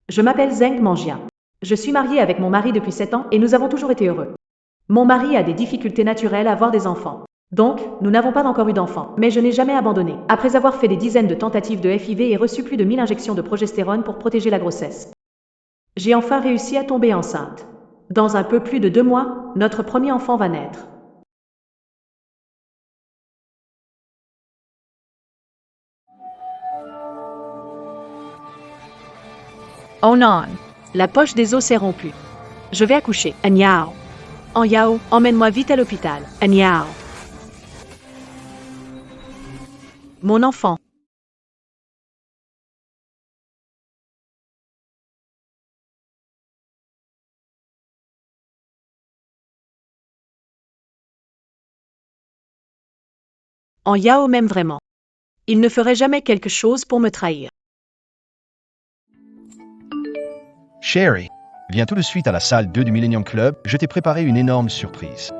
Je m'appelle Zheng Manjian. Je suis mariée avec mon mari depuis 7 ans et nous avons toujours été heureux. Mon mari a des difficultés naturelles à avoir des enfants. Donc, nous n'avons pas encore eu d'enfants, mais je n'ai jamais abandonné. Après avoir fait des dizaines de tentatives de FIV et reçu plus de 1000 injections de progestérone pour protéger la grossesse, j'ai enfin réussi à tomber enceinte. Dans un peu plus de 2 mois, notre premier enfant va naître. Oh non, la poche des os s'est rompue. Je vais accoucher. Anyao. Anyao, emmène-moi vite à l'hôpital. Anyao. Mon enfant. Anyao m'aime vraiment. Il ne ferait jamais quelque chose pour me trahir. Sherry, viens tout de suite à la salle 2 du Millennium Club, je t'ai préparé une énorme surprise.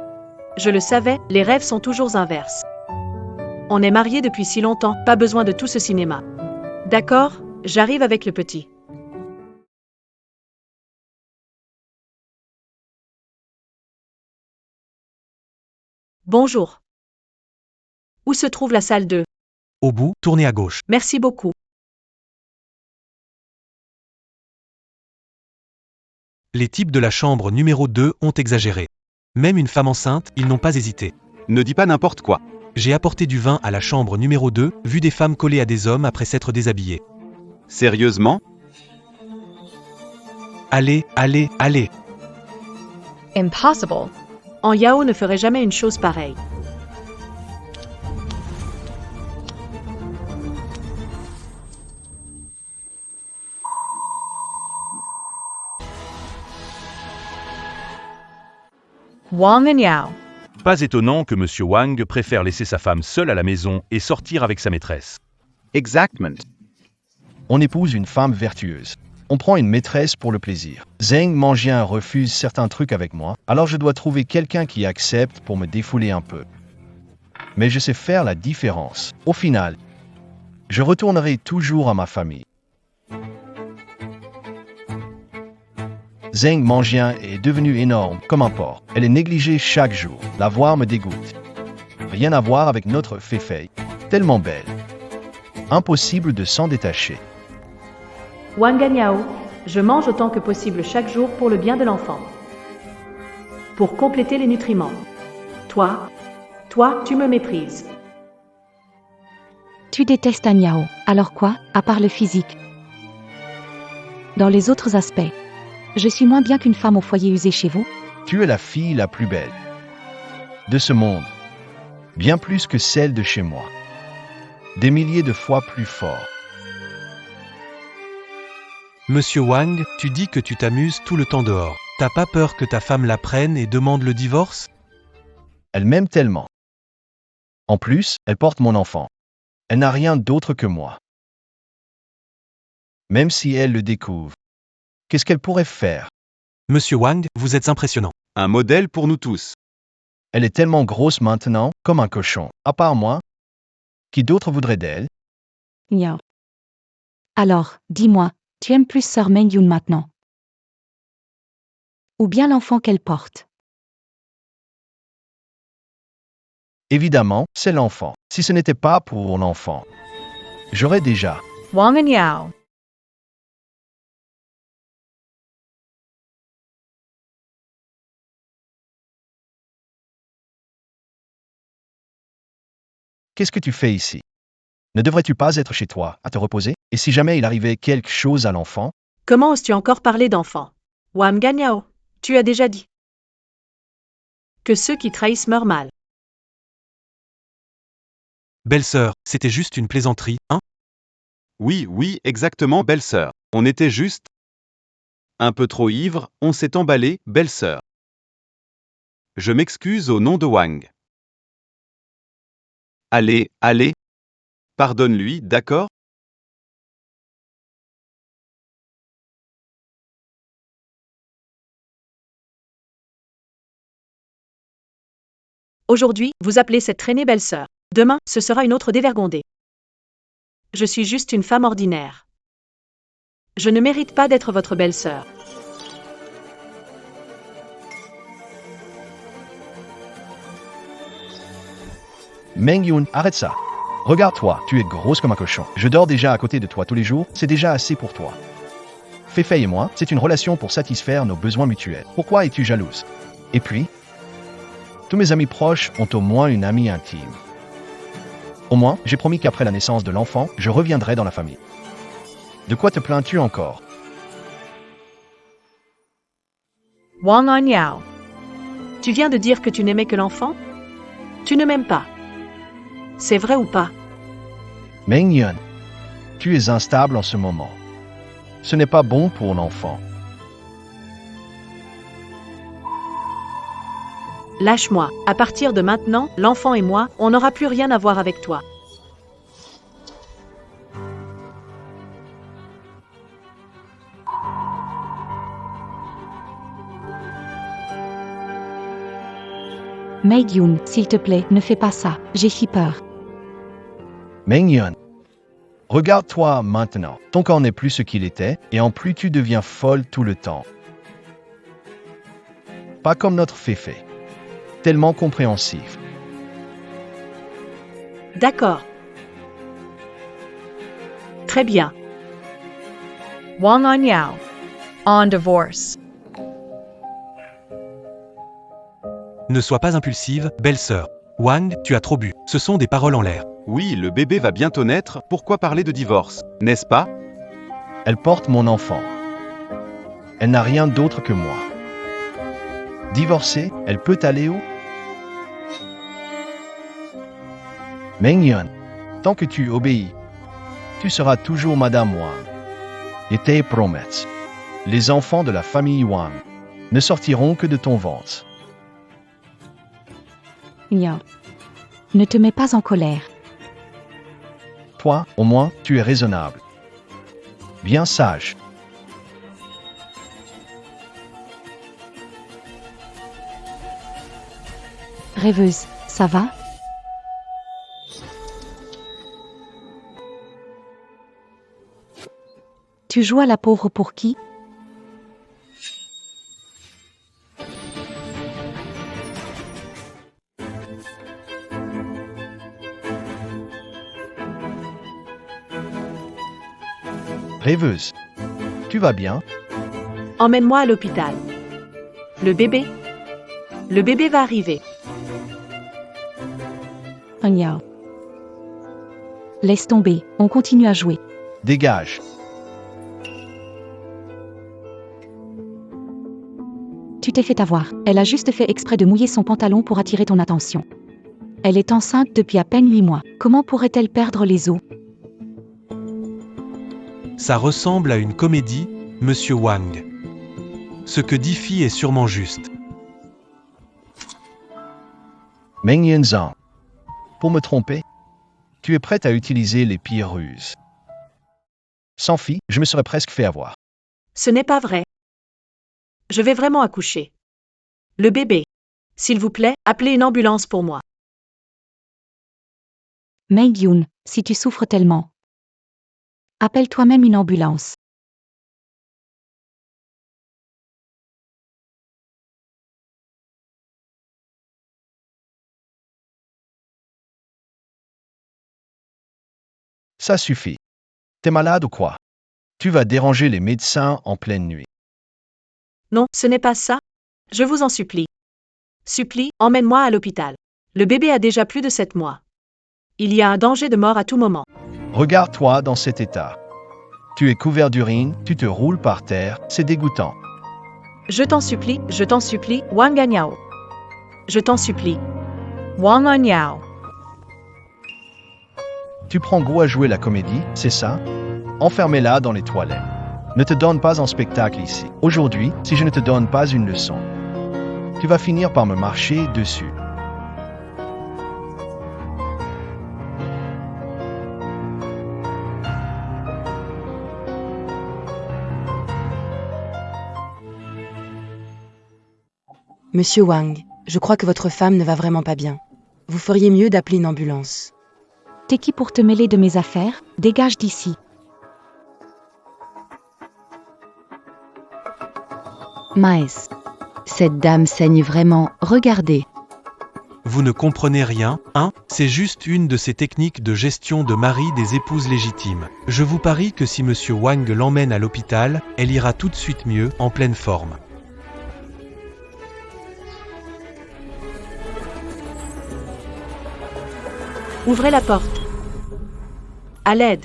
Je le savais, les rêves sont toujours inverses. On est mariés depuis si longtemps, pas besoin de tout ce cinéma. D'accord, j'arrive avec le petit. Bonjour. Où se trouve la salle 2? Au bout, tournez à gauche. Merci beaucoup. Les types de la chambre numéro 2 ont exagéré. Même une femme enceinte, ils n'ont pas hésité. Ne dis pas n'importe quoi. J'ai apporté du vin à la chambre numéro 2, vu des femmes collées à des hommes après s'être déshabillées. Sérieusement? Allez, allez, allez. Impossible. Anyao ne ferait jamais une chose pareille. Wang and Yao. Pas étonnant que M. Wang préfère laisser sa femme seule à la maison et sortir avec sa maîtresse. Exactement. On épouse une femme vertueuse. On prend une maîtresse pour le plaisir. Zheng Manjian refuse certains trucs avec moi, alors je dois trouver quelqu'un qui accepte pour me défouler un peu. Mais je sais faire la différence. Au final, je retournerai toujours à ma famille. Zheng Manjian est devenue énorme, comme un porc. Elle est négligée chaque jour. La voir me dégoûte. Rien à voir avec notre Féfei. Tellement belle. Impossible de s'en détacher. Wang Anyao, je mange autant que possible chaque jour pour le bien de l'enfant. Pour compléter les nutriments. Toi, tu me méprises. Tu détestes Anyao, alors quoi, à part le physique? Dans les autres aspects, je suis moins bien qu'une femme au foyer usé chez vous? Tu es la fille la plus belle de ce monde. Bien plus que celle de chez moi. Des milliers de fois plus fort. Monsieur Wang, tu dis que tu t'amuses tout le temps dehors. T'as pas peur que ta femme la prenne et demande le divorce? Elle m'aime tellement. En plus, elle porte mon enfant. Elle n'a rien d'autre que moi. Même si elle le découvre, qu'est-ce qu'elle pourrait faire? Monsieur Wang, vous êtes impressionnant. Un modèle pour nous tous. Elle est tellement grosse maintenant, comme un cochon. À part moi, qui d'autre voudrait d'elle? Yao. Alors, dis-moi, tu aimes plus Sœur Mengyun maintenant? Ou bien l'enfant qu'elle porte? Évidemment, c'est l'enfant. Si ce n'était pas pour l'enfant, j'aurais déjà. Wang and Yao. Qu'est-ce que tu fais ici? Ne devrais-tu pas être chez toi, à te reposer? Et si jamais il arrivait quelque chose à l'enfant? Comment oses-tu encore parler d'enfant? Wang Anyao, tu as déjà dit que ceux qui trahissent meurent mal. Belle-sœur, c'était juste une plaisanterie, hein? Oui, exactement, belle-sœur. On était juste un peu trop ivre, on s'est emballé, belle-sœur. Je m'excuse au nom de Wang. Allez. Pardonne-lui, d'accord? Aujourd'hui, vous appelez cette traînée belle-sœur. Demain, ce sera une autre dévergondée. Je suis juste une femme ordinaire. Je ne mérite pas d'être votre belle-sœur. Meng-Yun, arrête ça. Regarde-toi, tu es grosse comme un cochon. Je dors déjà à côté de toi tous les jours, c'est déjà assez pour toi. Feifei et moi, c'est une relation pour satisfaire nos besoins mutuels. Pourquoi es-tu jalouse? Et puis, tous mes amis proches ont au moins une amie intime. Au moins, j'ai promis qu'après la naissance de l'enfant, je reviendrai dans la famille. De quoi te plains-tu encore? Wang On Yao. Tu viens de dire que tu n'aimais que l'enfant? Tu ne m'aimes pas. C'est vrai ou pas? Meng-Yun, tu es instable en ce moment. Ce n'est pas bon pour l'enfant. Lâche-moi. À partir de maintenant, l'enfant et moi, on n'aura plus rien à voir avec toi. Meng-Yun, s'il te plaît, ne fais pas ça. J'ai si peur. Meng-Yun, regarde-toi maintenant. Ton corps n'est plus ce qu'il était, et en plus tu deviens folle tout le temps. Pas comme notre Feifei. Tellement compréhensif. D'accord. Très bien. Wang On Yao. On divorce. Ne sois pas impulsive, belle-sœur. Wang, tu as trop bu. Ce sont des paroles en l'air. Oui, le bébé va bientôt naître, pourquoi parler de divorce, n'est-ce pas? Elle porte mon enfant. Elle n'a rien d'autre que moi. Divorcée, elle peut aller où? Meng-Yun, tant que tu obéis, tu seras toujours Madame Wang. Et tes promesses. Les enfants de la famille Wang ne sortiront que de ton ventre. Nya. Ne te mets pas en colère. Toi, au moins, tu es raisonnable. Bien sage. Rêveuse, ça va? Tu joues à la pauvre pour qui? Rêveuse. Tu vas bien? Emmène-moi à l'hôpital. Le bébé? Le bébé va arriver. Nya. Laisse tomber, on continue à jouer. Dégage. Tu t'es fait avoir. Elle a juste fait exprès de mouiller son pantalon pour attirer ton attention. Elle est enceinte depuis à peine 8 mois. Comment pourrait-elle perdre les os? Ça ressemble à une comédie, Monsieur Wang. Ce que dit Phi est sûrement juste. Meng-Yun Zhang. Pour me tromper, tu es prête à utiliser les pires ruses. Sans Phi, je me serais presque fait avoir. Ce n'est pas vrai. Je vais vraiment accoucher. Le bébé. S'il vous plaît, appelez une ambulance pour moi. Meng-Yun, si tu souffres tellement, appelle toi-même une ambulance. Ça suffit. T'es malade ou quoi? Tu vas déranger les médecins en pleine nuit. Non, ce n'est pas ça. Je vous en supplie. Supplie, emmène-moi à l'hôpital. Le bébé a déjà plus de 7 mois. Il y a un danger de mort à tout moment. Regarde-toi dans cet état. Tu es couvert d'urine, tu te roules par terre, c'est dégoûtant. Je t'en supplie, Wang On Yao. je t'en supplie. Wang On Yao. Tu prends goût à jouer la comédie, c'est ça? Enfermez-la dans les toilettes. Ne te donne pas en spectacle ici. Aujourd'hui, si je ne te donne pas une leçon, tu vas finir par me marcher dessus. Monsieur Wang, je crois que votre femme ne va vraiment pas bien. Vous feriez mieux d'appeler une ambulance. T'es qui pour te mêler de mes affaires? Dégage d'ici. Maes. Cette dame saigne vraiment, regardez. Vous ne comprenez rien, hein? C'est juste une de ces techniques de gestion de mari des épouses légitimes. Je vous parie que si monsieur Wang l'emmène à l'hôpital, elle ira tout de suite mieux, en pleine forme. Ouvrez la porte. À l'aide.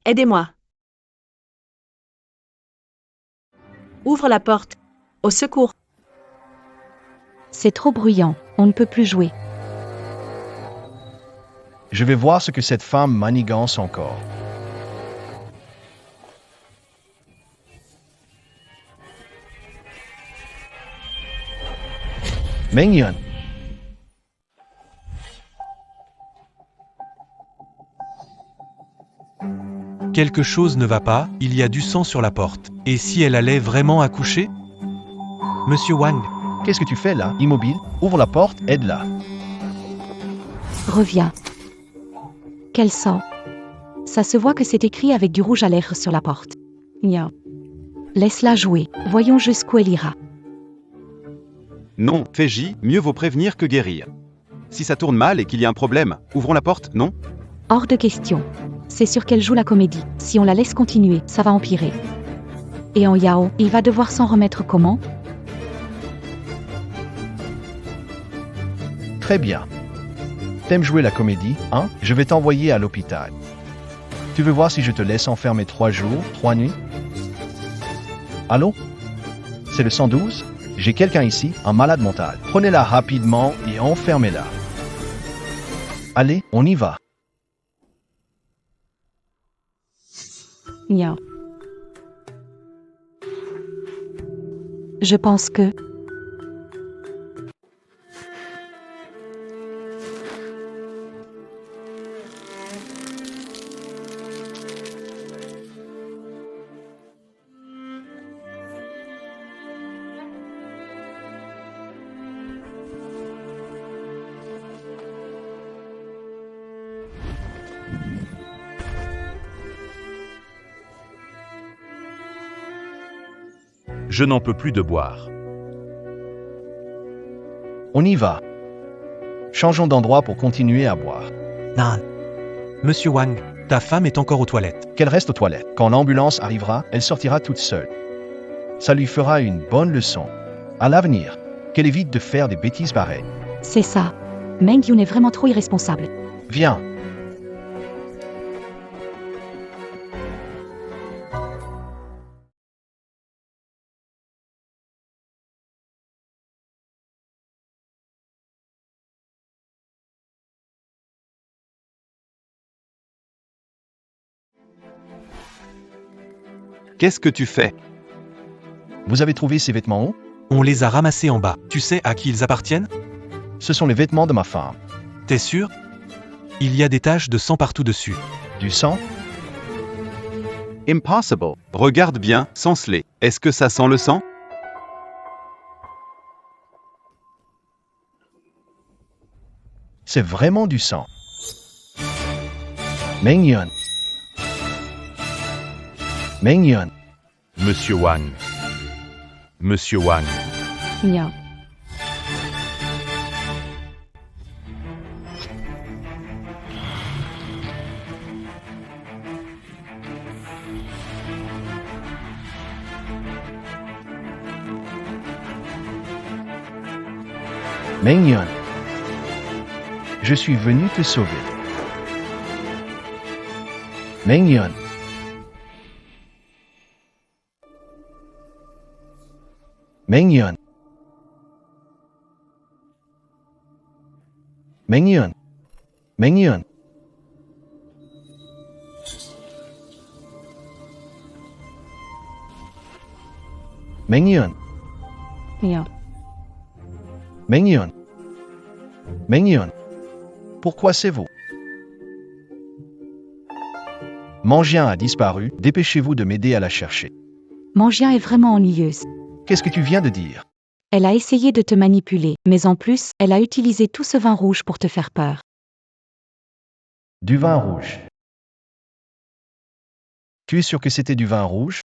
Aidez-moi. Ouvre la porte. Au secours. C'est trop bruyant, on ne peut plus jouer. Je vais voir ce que cette femme manigance encore. Meng-Yun, Quelque chose ne va pas, il y a du sang sur la porte. Et si elle allait vraiment accoucher? Monsieur Wang, qu'est-ce que tu fais là, immobile? Ouvre la porte, aide-la. Reviens. Quel sang. Ça se voit que c'est écrit avec du rouge à lèvres sur la porte. Nya. Laisse-la jouer, voyons jusqu'où elle ira. Non, Feiji, mieux vaut prévenir que guérir. Si ça tourne mal et qu'il y a un problème, ouvrons la porte, non? Hors de question. C'est sûr qu'elle joue la comédie. Si on la laisse continuer, ça va empirer. Et en Yao, il va devoir s'en remettre comment? Très bien. T'aimes jouer la comédie, hein? Je vais t'envoyer à l'hôpital. Tu veux voir si je te laisse enfermer 3 jours, 3 nuits? Allô? C'est le 112? J'ai quelqu'un ici, un malade mental. Prenez-la rapidement et enfermez-la. Allez, on y va. Nya. Je pense que... Je n'en peux plus de boire. On y va. Changeons d'endroit pour continuer à boire. Nan. Monsieur Wang, ta femme est encore aux toilettes. Qu'elle reste aux toilettes. Quand l'ambulance arrivera, elle sortira toute seule. Ça lui fera une bonne leçon. À l'avenir, qu'elle évite de faire des bêtises pareilles. C'est ça. Meng-Yun est vraiment trop irresponsable. Viens. Qu'est-ce que tu fais? Vous avez trouvé ces vêtements où? On les a ramassés en bas. Tu sais à qui ils appartiennent? Ce sont les vêtements de ma femme. T'es sûr? Il y a des taches de sang partout dessus. Du sang? Impossible. Regarde bien, Sansley. Est-ce que ça sent le sang? C'est vraiment du sang. Meng-Yun. Meng-Yun. Monsieur Wang. Monsieur Wang. Nya. Meng-Yun. Je suis venu te sauver. Meng-Yun. Meng-Yun. Meng-Yun. Meng-Yun. Meng-Yun. Nya. Meng-Yun. Meng-yeon, pourquoi c'est vous? Mangien a disparu, dépêchez-vous de m'aider à la chercher. Mangien est vraiment ennuyeuse. Qu'est-ce que tu viens de dire? Elle a essayé de te manipuler, mais en plus, elle a utilisé tout ce vin rouge pour te faire peur. Du vin rouge. Tu es sûr que c'était du vin rouge?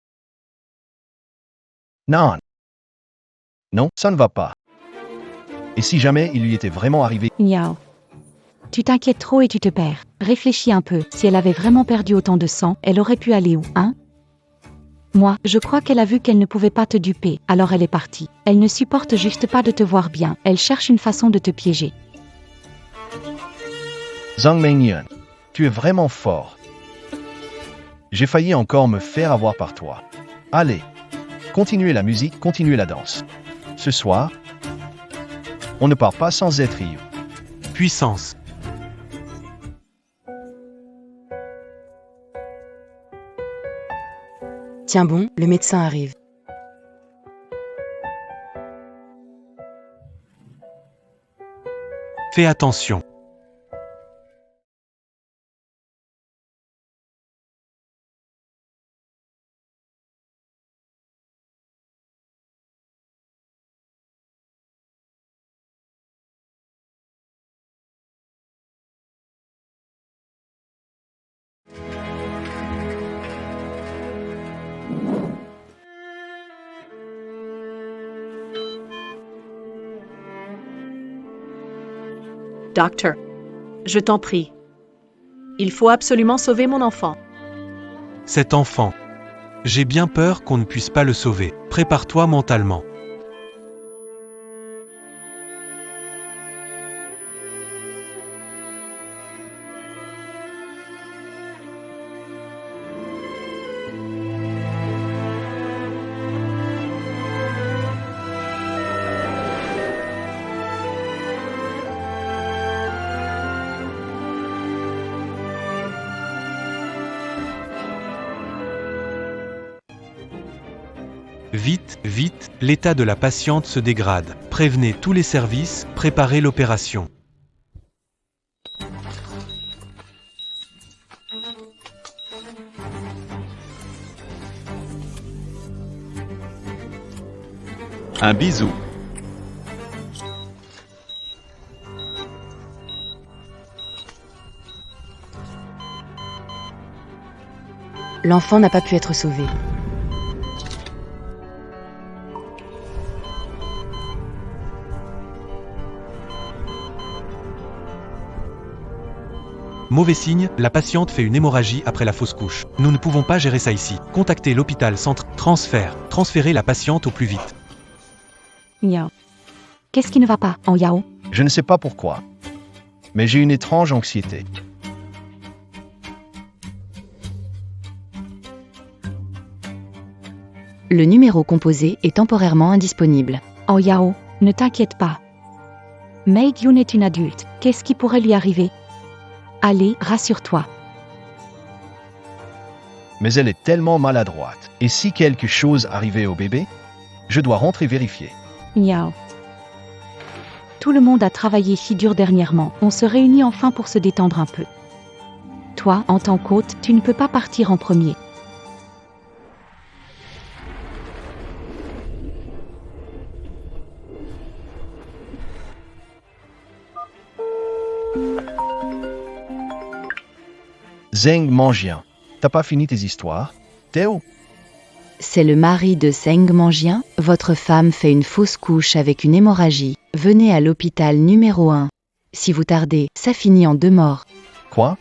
Non. Non, ça ne va pas. Et si jamais il lui était vraiment arrivé? Miaou. Tu t'inquiètes trop et tu te perds. Réfléchis un peu. Si elle avait vraiment perdu autant de sang, elle aurait pu aller où, hein? Moi, je crois qu'elle a vu qu'elle ne pouvait pas te duper, alors elle est partie. Elle ne supporte juste pas de te voir bien. Elle cherche une façon de te piéger. Zhang Meng-yeon, tu es vraiment fort. J'ai failli encore me faire avoir par toi. Allez, continuez la musique, continuez la danse. Ce soir, on ne part pas sans être ivre. Puissance. Tiens bon, le médecin arrive. Fais attention. Docteur, je t'en prie. Il faut absolument sauver mon enfant. Cet enfant. J'ai bien peur qu'on ne puisse pas le sauver. Prépare-toi mentalement. Vite, vite, l'état de la patiente se dégrade. Prévenez tous les services, préparez l'opération. Un bisou. L'enfant n'a pas pu être sauvé. Mauvais signe, la patiente fait une hémorragie après la fausse couche. Nous ne pouvons pas gérer ça ici. Contactez l'hôpital centre. Transférez la patiente au plus vite. Miaou. Qu'est-ce qui ne va pas, en Yao? Je ne sais pas pourquoi, mais j'ai une étrange anxiété. Le numéro composé est temporairement indisponible. En Yao, ne t'inquiète pas. Mei Gyun est une adulte. Qu'est-ce qui pourrait lui arriver? Allez, rassure-toi. Mais elle est tellement maladroite. Et si quelque chose arrivait au bébé? Je dois rentrer vérifier. Miaou. Tout le monde a travaillé si dur dernièrement. On se réunit enfin pour se détendre un peu. Toi, en tant qu'hôte, tu ne peux pas partir en premier. Zheng Mangien, t'as pas fini tes histoires? Théo? C'est le mari de Zheng Mangien. Votre femme fait une fausse couche avec une hémorragie. Venez à l'hôpital numéro 1. Si vous tardez, ça finit en 2 morts. Quoi?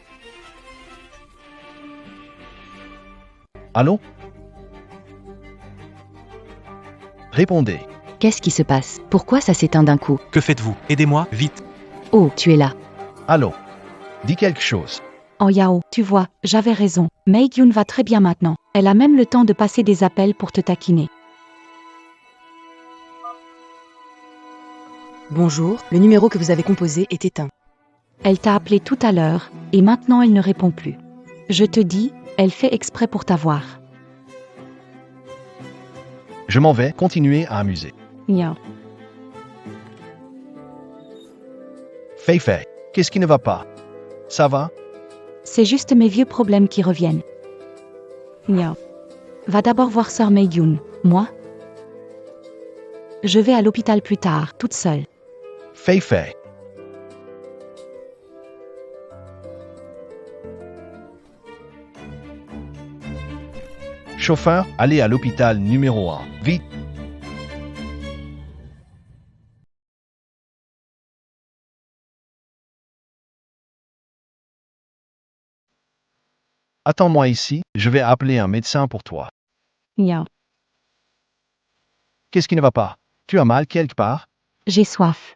Allô? Répondez. Qu'est-ce qui se passe? Pourquoi ça s'éteint d'un coup? Que faites-vous? Aidez-moi, vite. Oh, tu es là. Allô? Dis quelque chose. En Yao, tu vois, j'avais raison. Mei Gyun va très bien maintenant. Elle a même le temps de passer des appels pour te taquiner. Bonjour, le numéro que vous avez composé est éteint. Elle t'a appelé tout à l'heure, et maintenant elle ne répond plus. Je te dis, elle fait exprès pour t'avoir. Je m'en vais, continuer à amuser. Miaou. Fei, qu'est-ce qui ne va pas? Ça va? C'est juste mes vieux problèmes qui reviennent. Miao. Va d'abord voir Sœur Mei-Yun. Moi? Je vais à l'hôpital plus tard, toute seule. Fei. Chauffeur, allez à l'hôpital numéro 1. Vite. Attends-moi ici, je vais appeler un médecin pour toi. Miao. Qu'est-ce qui ne va pas? Tu as mal quelque part? J'ai soif.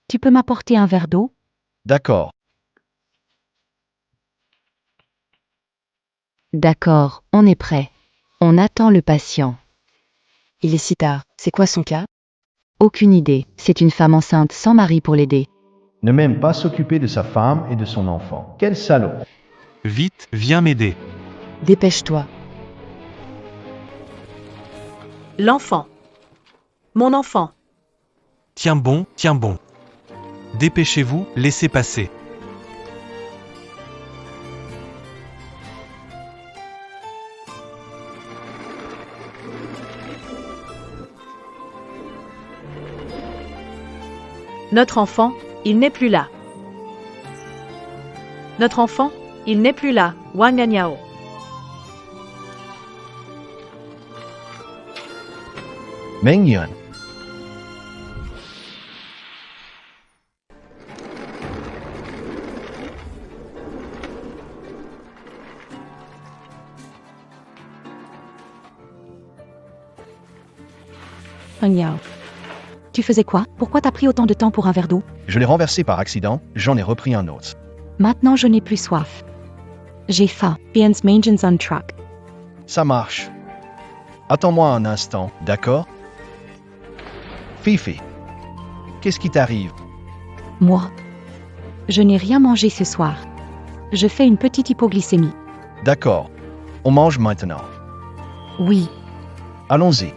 Tu peux m'apporter un verre d'eau? D'accord. D'accord, on est prêt. On attend le patient. Il est si tard. C'est quoi son cas? Aucune idée, c'est une femme enceinte sans mari pour l'aider. Ne même pas s'occuper de sa femme et de son enfant. Quel salaud! Vite, viens m'aider. Dépêche-toi. L'enfant. Mon enfant. Tiens bon, tiens bon. Dépêchez-vous, laissez passer. Notre enfant, il n'est plus là. Notre enfant, il n'est plus là. Wang Anyao. Meng-Yun. Miao. Tu faisais quoi? Pourquoi t'as pris autant de temps pour un verre d'eau? Je l'ai renversé par accident, j'en ai repris un autre. Maintenant je n'ai plus soif. J'ai faim. Bien's Mangens on truck. Ça marche. Attends-moi un instant, d'accord? Fifi. Qu'est-ce qui t'arrive? Moi? Je n'ai rien mangé ce soir. Je fais une petite hypoglycémie. D'accord. On mange maintenant. Oui. Allons-y.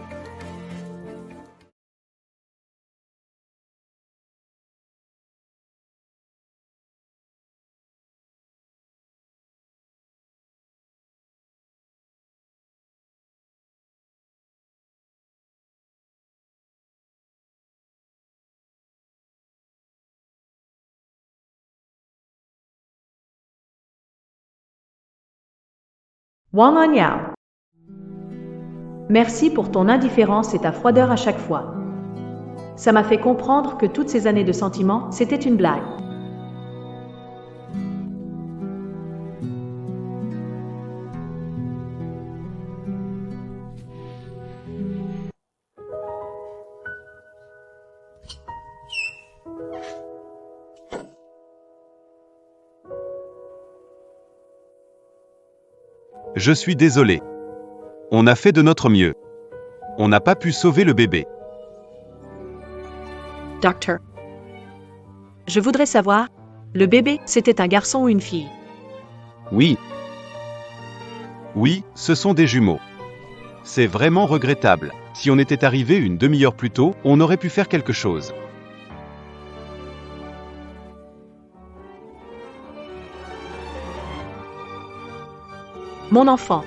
Wang Anyao. Merci pour ton indifférence et ta froideur à chaque fois. Ça m'a fait comprendre que toutes ces années de sentiments, c'était une blague. Je suis désolé. On a fait de notre mieux. On n'a pas pu sauver le bébé. Docteur. Je voudrais savoir, le bébé, c'était un garçon ou une fille? Oui. Oui, ce sont des jumeaux. C'est vraiment regrettable. Si on était arrivé une demi-heure plus tôt, on aurait pu faire quelque chose. Mon enfant.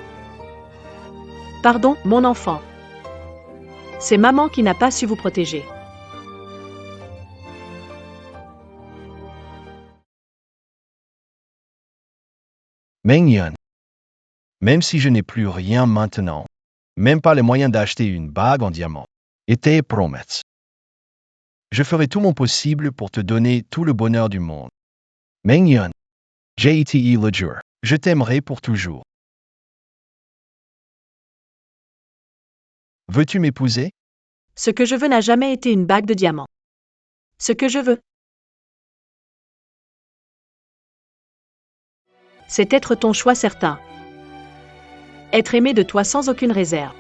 Pardon, mon enfant. C'est maman qui n'a pas su vous protéger. Meng-Yun. Même si je n'ai plus rien maintenant, même pas les moyens d'acheter une bague en diamant, et tes promesses, je ferai tout mon possible pour te donner tout le bonheur du monde. Meng-Yun. Jete le jure. Je t'aimerai pour toujours. Veux-tu m'épouser? Ce que je veux n'a jamais été une bague de diamant. Ce que je veux, c'est être ton choix certain. Être aimé de toi sans aucune réserve.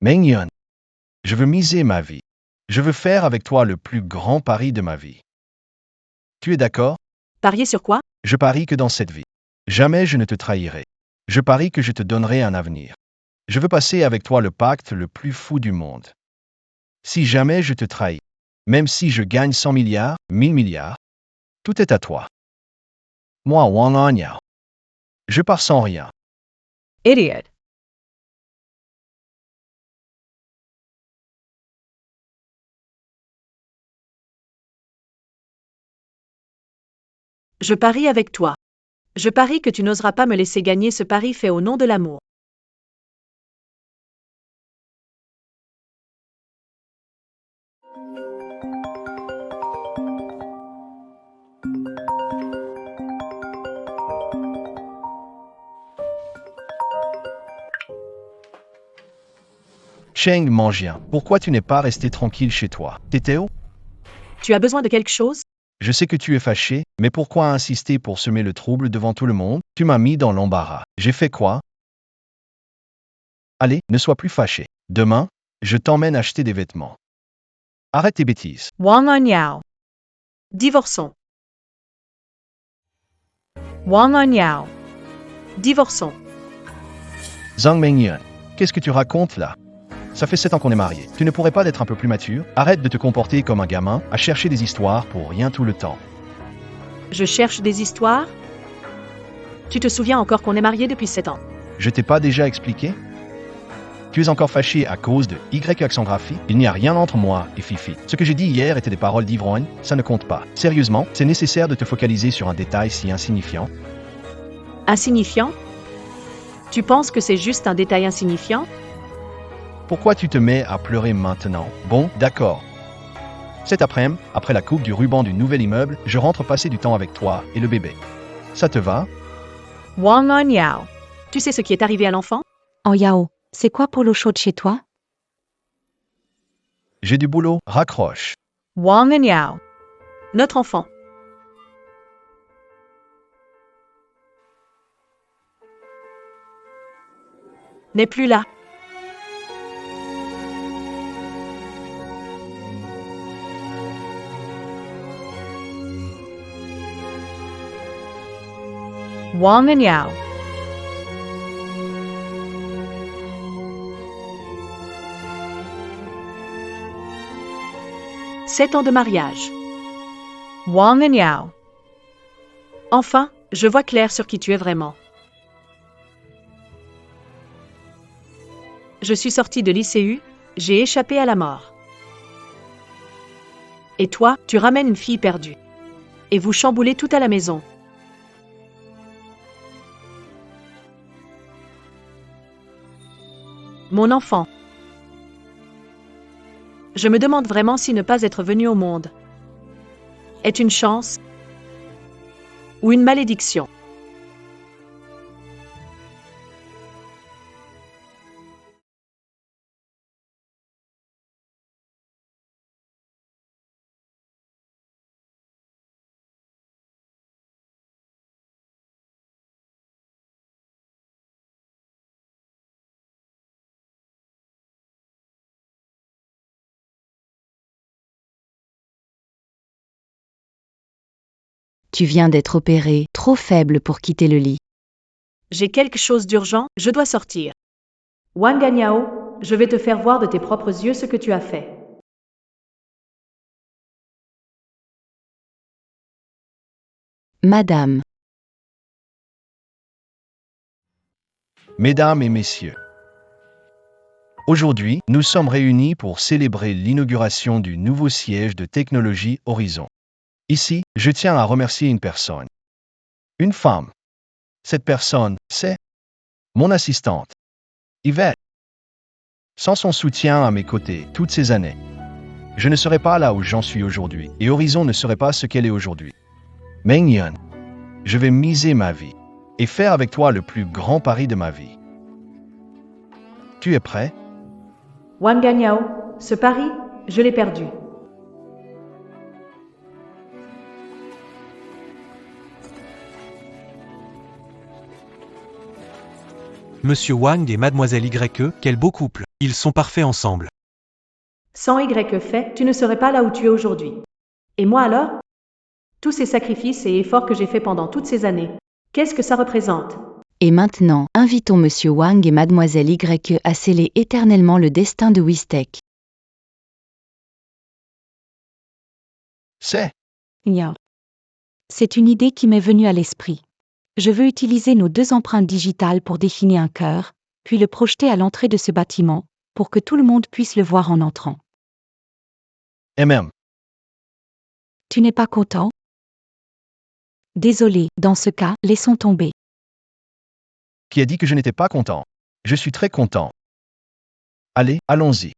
Meng-Yun. Je veux miser ma vie. Je veux faire avec toi le plus grand pari de ma vie. Tu es d'accord? Parier sur quoi? Je parie que dans cette vie, jamais je ne te trahirai. Je parie que je te donnerai un avenir. Je veux passer avec toi le pacte le plus fou du monde. Si jamais je te trahis, même si je gagne 100 milliards, 1000 milliards, tout est à toi. Moi, Wang Anyao. Je pars sans rien. Idiot. Je parie avec toi. Je parie que tu n'oseras pas me laisser gagner ce pari fait au nom de l'amour. Cheng Mangien, pourquoi tu n'es pas resté tranquille chez toi? T'étais où? Tu as besoin de quelque chose? Je sais que tu es fâché, mais pourquoi insister pour semer le trouble devant tout le monde? Tu m'as mis dans l'embarras. J'ai fait quoi? Allez, ne sois plus fâché. Demain, je t'emmène acheter des vêtements. Arrête tes bêtises. Wang Anyao. Divorçons. Wang Anyao. Divorçons. Zhang Mengyun, qu'est-ce que tu racontes là? Ça fait 7 ans qu'on est mariés. Tu ne pourrais pas être un peu plus mature? Arrête de te comporter comme un gamin, à chercher des histoires pour rien tout le temps. Je cherche des histoires? Tu te souviens encore qu'on est mariés depuis 7 ans? Je t'ai pas déjà expliqué? Tu es encore fâché à cause de Y accent-graphie? Il n'y a rien entre moi et Fifi. Ce que j'ai dit hier était des paroles d'ivrogne, ça ne compte pas. Sérieusement, c'est nécessaire de te focaliser sur un détail si insignifiant? Insignifiant? Tu penses que c'est juste un détail insignifiant? Pourquoi tu te mets à pleurer maintenant? Bon, d'accord. Cet après-midi, après la coupe du ruban du nouvel immeuble, je rentre passer du temps avec toi et le bébé. Ça te va? Wang Anyao. Tu sais ce qui est arrivé à l'enfant? Anyao, c'est quoi pour l'eau chaude chez toi? J'ai du boulot, raccroche. Wang Anyao. Notre enfant. N'est plus là. Wang Anyao. « 7 ans de mariage. Wang Anyao. Enfin, je vois clair sur qui tu es vraiment. Je suis sortie de l'ICU, j'ai échappé à la mort. Et toi, tu ramènes une fille perdue. Et vous chamboulez tout à la maison. Mon enfant. Je me demande vraiment si ne pas être venu au monde est une chance ou une malédiction. Tu viens d'être opéré, trop faible pour quitter le lit. J'ai quelque chose d'urgent, je dois sortir. Wang Anyao, je vais te faire voir de tes propres yeux ce que tu as fait. Madame, Mesdames et messieurs, aujourd'hui, nous sommes réunis pour célébrer l'inauguration du nouveau siège de Technologie Horizon. Ici, je tiens à remercier une personne. Une femme. Cette personne, c'est mon assistante, Yvette. Sans son soutien à mes côtés toutes ces années, je ne serais pas là où j'en suis aujourd'hui, et Horizon ne serait pas ce qu'elle est aujourd'hui. Mengyun, je vais miser ma vie et faire avec toi le plus grand pari de ma vie. Tu es prêt? Wang Anyao, ce pari, je l'ai perdu. Monsieur Wang et Mademoiselle YE, quel beau couple. Ils sont parfaits ensemble. Sans Y fait, tu ne serais pas là où tu es aujourd'hui. Et moi alors? Tous ces sacrifices et efforts que j'ai faits pendant toutes ces années, qu'est-ce que ça représente? Et maintenant, invitons Monsieur Wang et Mademoiselle Y à sceller éternellement le destin de Wistek. C'est Nya. C'est une idée qui m'est venue à l'esprit. Je veux utiliser nos 2 empreintes digitales pour dessiner un cœur, puis le projeter à l'entrée de ce bâtiment, pour que tout le monde puisse le voir en entrant. MM. Tu n'es pas content? Désolé, dans ce cas, laissons tomber. Qui a dit que je n'étais pas content? Je suis très content. Allez, allons-y.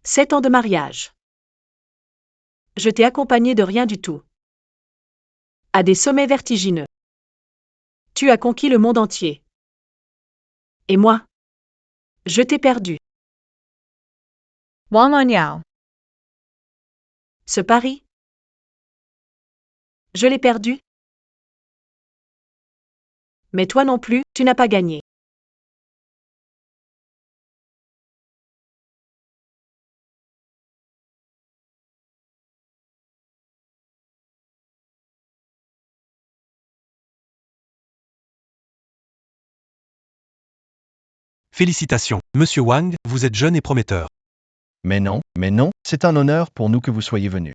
7 ans de mariage. Je t'ai accompagné de rien du tout. À des sommets vertigineux. Tu as conquis le monde entier. Et moi? Je t'ai perdu. Wang on Yao. Ce pari? Je l'ai perdu. Mais toi non plus, tu n'as pas gagné. Félicitations, Monsieur Wang, vous êtes jeune et prometteur. Mais non, c'est un honneur pour nous que vous soyez venus.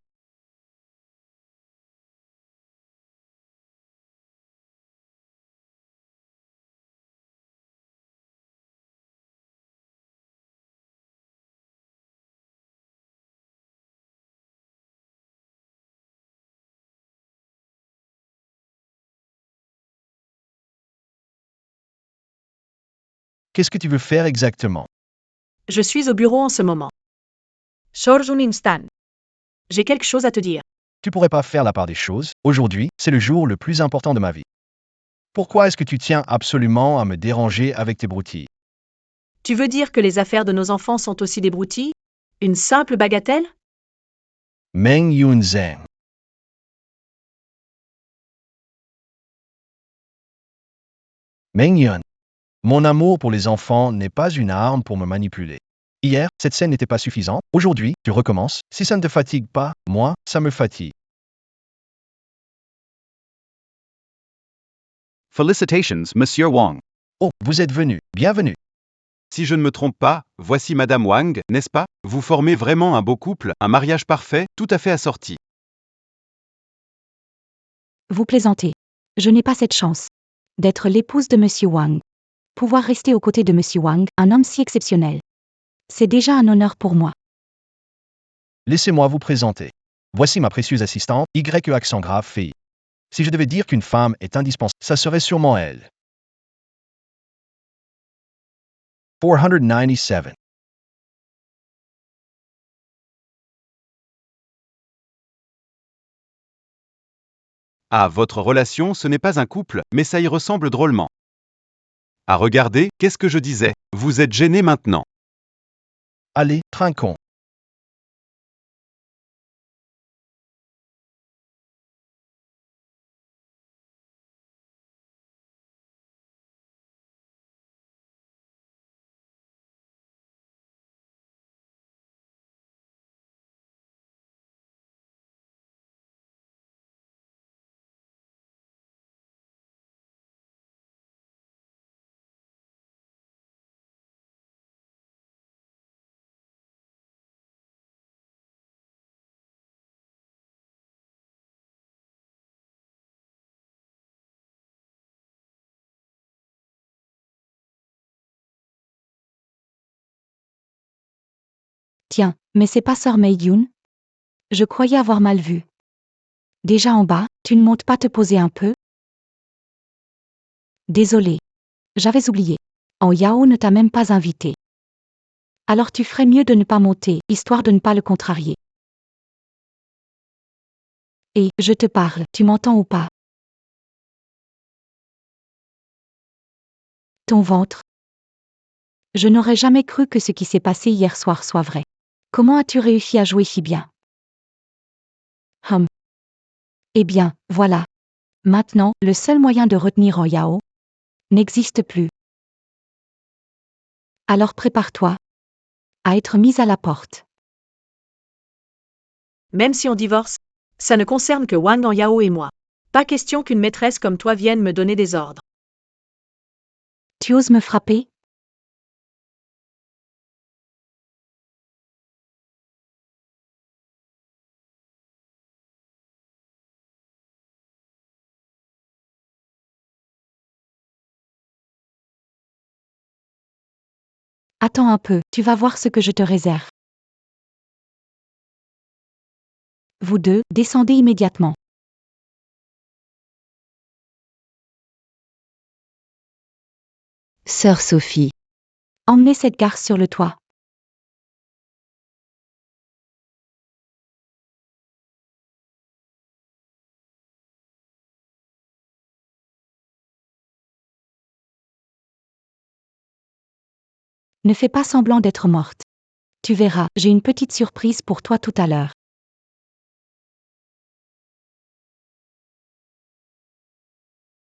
Qu'est-ce que tu veux faire exactement? Je suis au bureau en ce moment. Shorj un instant. J'ai quelque chose à te dire. Tu pourrais pas faire la part des choses? Aujourd'hui, c'est le jour le plus important de ma vie. Pourquoi est-ce que tu tiens absolument à me déranger avec tes broutilles? Tu veux dire que les affaires de nos enfants sont aussi des broutilles? Une simple bagatelle? Meng Yun Zheng. Meng Yun. Mon amour pour les enfants n'est pas une arme pour me manipuler. Hier, cette scène n'était pas suffisante. Aujourd'hui, tu recommences. Si ça ne te fatigue pas, moi, ça me fatigue. Felicitations, Monsieur Wang. Oh, vous êtes venu. Bienvenue. Si je ne me trompe pas, voici Madame Wang, n'est-ce pas? Vous formez vraiment un beau couple, un mariage parfait, tout à fait assorti. Vous plaisantez. Je n'ai pas cette chance d'être l'épouse de Monsieur Wang. Pouvoir rester aux côtés de Monsieur Wang, un homme si exceptionnel. C'est déjà un honneur pour moi. Laissez-moi vous présenter. Voici ma précieuse assistante, Y accent grave fille. Si je devais dire qu'une femme est indispensable, ça serait sûrement elle. 497. Ah, votre relation, ce n'est pas un couple, mais ça y ressemble drôlement. Ah, regardez, qu'est-ce que je disais? Vous êtes gêné maintenant. Allez, trinquons. Tiens, mais c'est pas Sœur Mei Yun? Je croyais avoir mal vu. Déjà en bas, tu ne montes pas te poser un peu? Désolé. J'avais oublié. En Yao ne t'a même pas invité. Alors tu ferais mieux de ne pas monter, histoire de ne pas le contrarier. Et, je te parle, tu m'entends ou pas? Ton ventre, Je n'aurais jamais cru que ce qui s'est passé hier soir soit vrai. Comment as-tu réussi à jouer si bien? Eh bien, voilà. Maintenant, le seul moyen de retenir Yao n'existe plus. Alors prépare-toi à être mise à la porte. Même si on divorce, ça ne concerne que Wang Yao et moi. Pas question qu'une maîtresse comme toi vienne me donner des ordres. Tu oses me frapper? Attends un peu, tu vas voir ce que je te réserve. Vous deux, descendez immédiatement. Sœur Sophie. Emmenez cette garce sur le toit. Ne fais pas semblant d'être morte. Tu verras, j'ai une petite surprise pour toi tout à l'heure.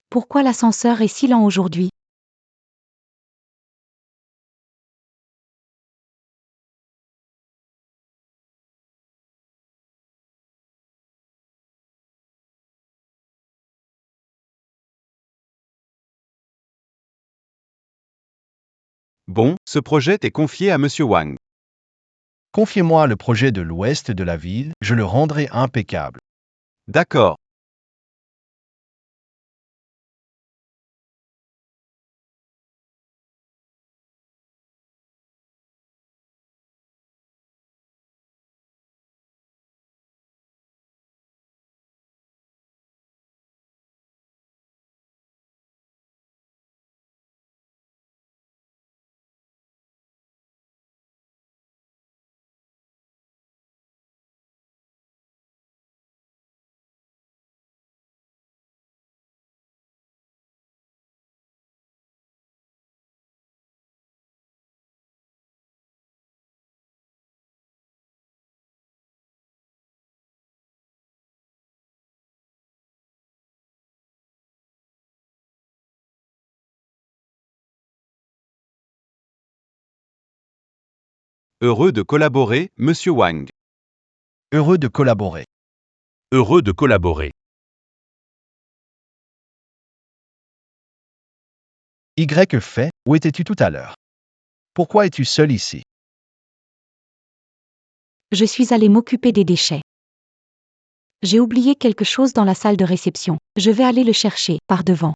Pourquoi l'ascenseur est si lent aujourd'hui? Bon, ce projet est confié à Monsieur Wang. Confiez-moi le projet de l'ouest de la ville, je le rendrai impeccable. D'accord. Heureux de collaborer, Monsieur Wang. Heureux de collaborer. Heureux de collaborer. Y fait, où étais-tu tout à l'heure? Pourquoi es-tu seul ici? Je suis allée m'occuper des déchets. J'ai oublié quelque chose dans la salle de réception. Je vais aller le chercher, par devant.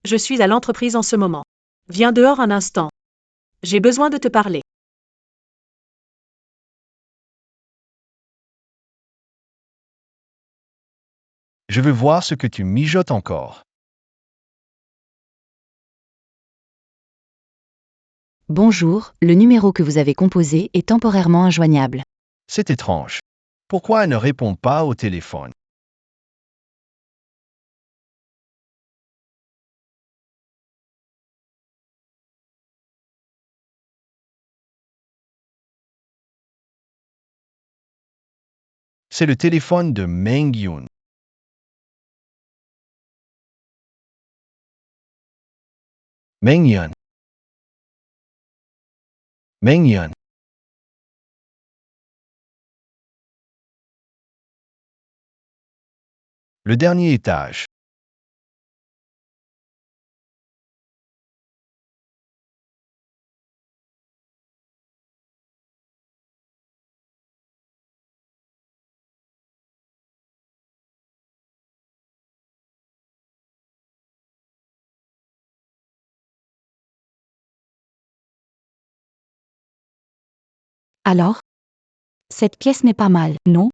Je suis à l'entreprise en ce moment. Viens dehors un instant. J'ai besoin de te parler. Je veux voir ce que tu mijotes encore. Bonjour, le numéro que vous avez composé est temporairement injoignable. C'est étrange. Pourquoi elle ne répond pas au téléphone? C'est le téléphone de Meng Yun. Meng Yun. Meng Yun. Le dernier étage. Alors? Cette pièce n'est pas mal, non?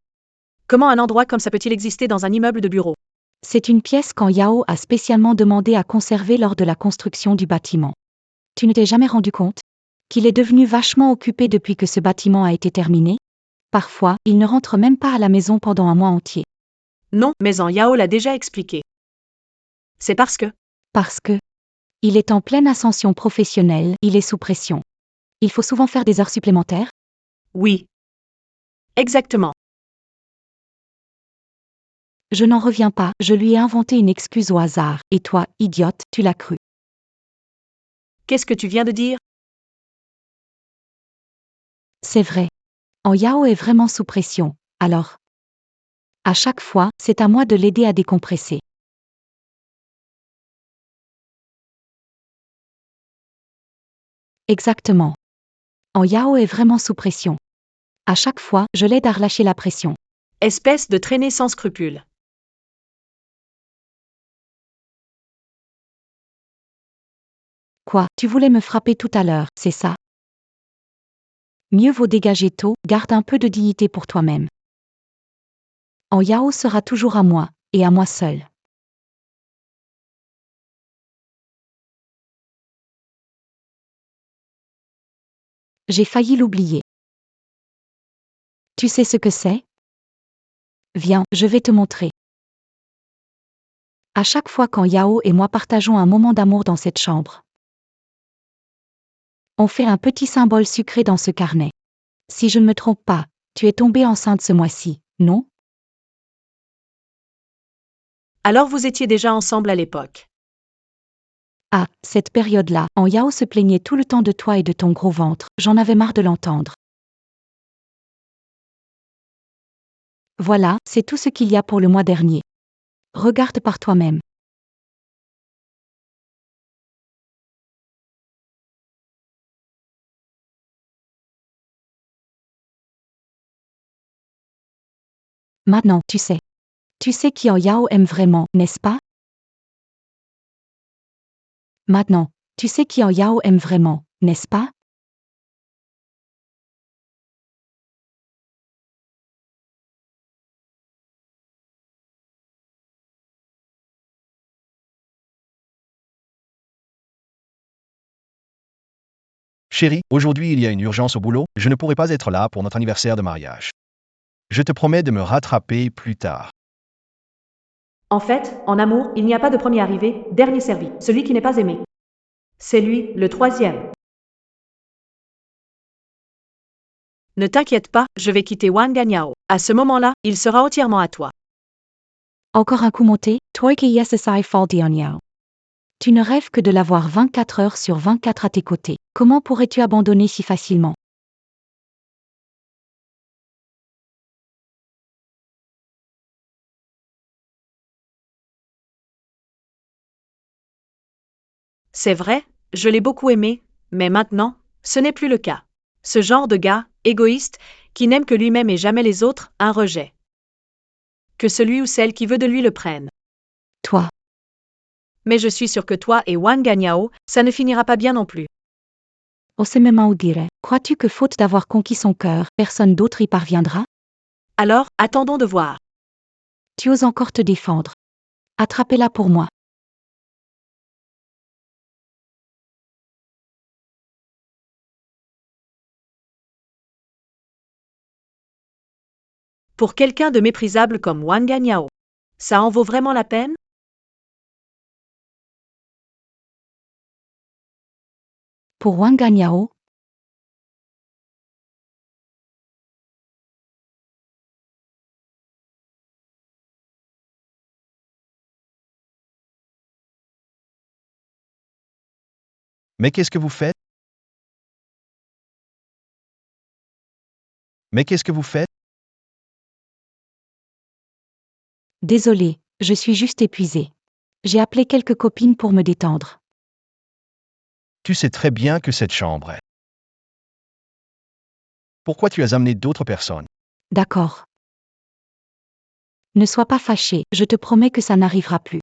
Comment un endroit comme ça peut-il exister dans un immeuble de bureau? C'est une pièce qu'An Yao a spécialement demandé à conserver lors de la construction du bâtiment. Tu ne t'es jamais rendu compte qu'il est devenu vachement occupé depuis que ce bâtiment a été terminé? Parfois, il ne rentre même pas à la maison pendant un mois entier. Non, mais en Yao l'a déjà expliqué. C'est parce que... Parce que il est en pleine ascension professionnelle, il est sous pression. Il faut souvent faire des heures supplémentaires? Oui. Exactement. Je n'en reviens pas, je lui ai inventé une excuse au hasard, et toi, idiote, tu l'as cru. Qu'est-ce que tu viens de dire? C'est vrai. En Yao est vraiment sous pression, alors. À chaque fois, c'est à moi de l'aider à décompresser. Exactement. En Yao est vraiment sous pression. À chaque fois, je l'aide à relâcher la pression. Espèce de traînée sans scrupules. Quoi, tu voulais me frapper tout à l'heure, c'est ça? Mieux vaut dégager tôt, garde un peu de dignité pour toi-même. En Yao sera toujours à moi, et à moi seul. J'ai failli l'oublier. Tu sais ce que c'est? Viens, je vais te montrer. À chaque fois quand Yao et moi partageons un moment d'amour dans cette chambre, on fait un petit symbole sucré dans ce carnet. Si je ne me trompe pas, tu es tombée enceinte ce mois-ci, non? Alors vous étiez déjà ensemble à l'époque. Ah, cette période-là, en Yao se plaignait tout le temps de toi et de ton gros ventre, j'en avais marre de l'entendre. Voilà, c'est tout ce qu'il y a pour le mois dernier. Regarde par toi-même. Maintenant, tu sais. Tu sais qui en Yao aime vraiment, n'est-ce pas? Maintenant, tu sais qui en Yao aime vraiment, n'est-ce pas? Chérie, aujourd'hui il y a une urgence au boulot, je ne pourrai pas être là pour notre anniversaire de mariage. Je te promets de me rattraper plus tard. En fait, en amour, il n'y a pas de premier arrivé, dernier servi, celui qui n'est pas aimé. C'est lui, le troisième. Ne t'inquiète pas, je vais quitter Wang Ganyao. À ce moment-là, il sera entièrement à toi. Encore un coup monté, toi qui SSI Faldi en Yao. Tu ne rêves que de l'avoir 24 heures sur 24 à tes côtés. Comment pourrais-tu abandonner si facilement? C'est vrai, je l'ai beaucoup aimé, mais maintenant, ce n'est plus le cas. Ce genre de gars, égoïste, qui n'aime que lui-même et jamais les autres, un rejet. Que celui ou celle qui veut de lui le prenne. Toi. Mais je suis sûre que toi et Wang Ganyao, ça ne finira pas bien non plus. Osemema dirait, crois-tu que faute d'avoir conquis son cœur, personne d'autre y parviendra? Alors, attendons de voir. Tu oses encore te défendre. Attrapez-la pour moi. Pour quelqu'un de méprisable comme Wang Ganyao, ça en vaut vraiment la peine? Pour Wang Ganyao? Mais qu'est-ce que vous faites? Mais qu'est-ce que vous faites? Désolée, je suis juste épuisée. J'ai appelé quelques copines pour me détendre. Tu sais très bien que cette chambre est. Pourquoi tu as amené d'autres personnes? D'accord. Ne sois pas fâché, je te promets que ça n'arrivera plus.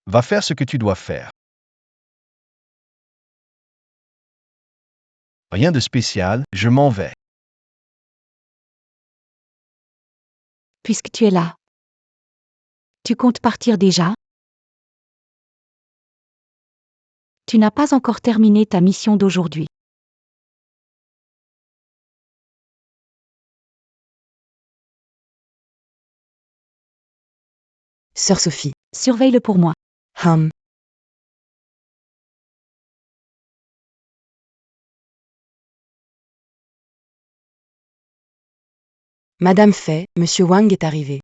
Va faire ce que tu dois faire. Rien de spécial, je m'en vais. Puisque tu es là. Tu comptes partir déjà? Tu n'as pas encore terminé ta mission d'aujourd'hui. Sœur Sophie. Surveille-le pour moi. Hum. Madame Fay, Monsieur Wang est arrivé.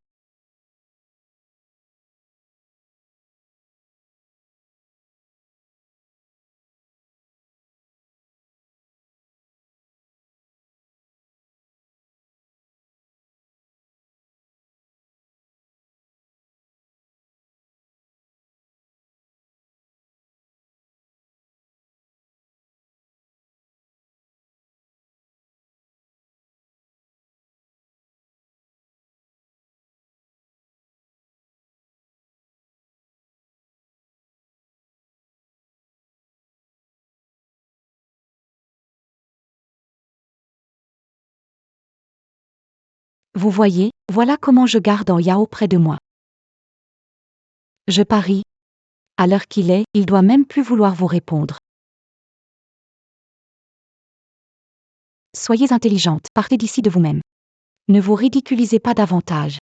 Vous voyez, voilà comment je garde en Yao près de moi. Je parie. À l'heure qu'il est, il doit même plus vouloir vous répondre. Soyez intelligente, partez d'ici de vous-même. Ne vous ridiculisez pas davantage.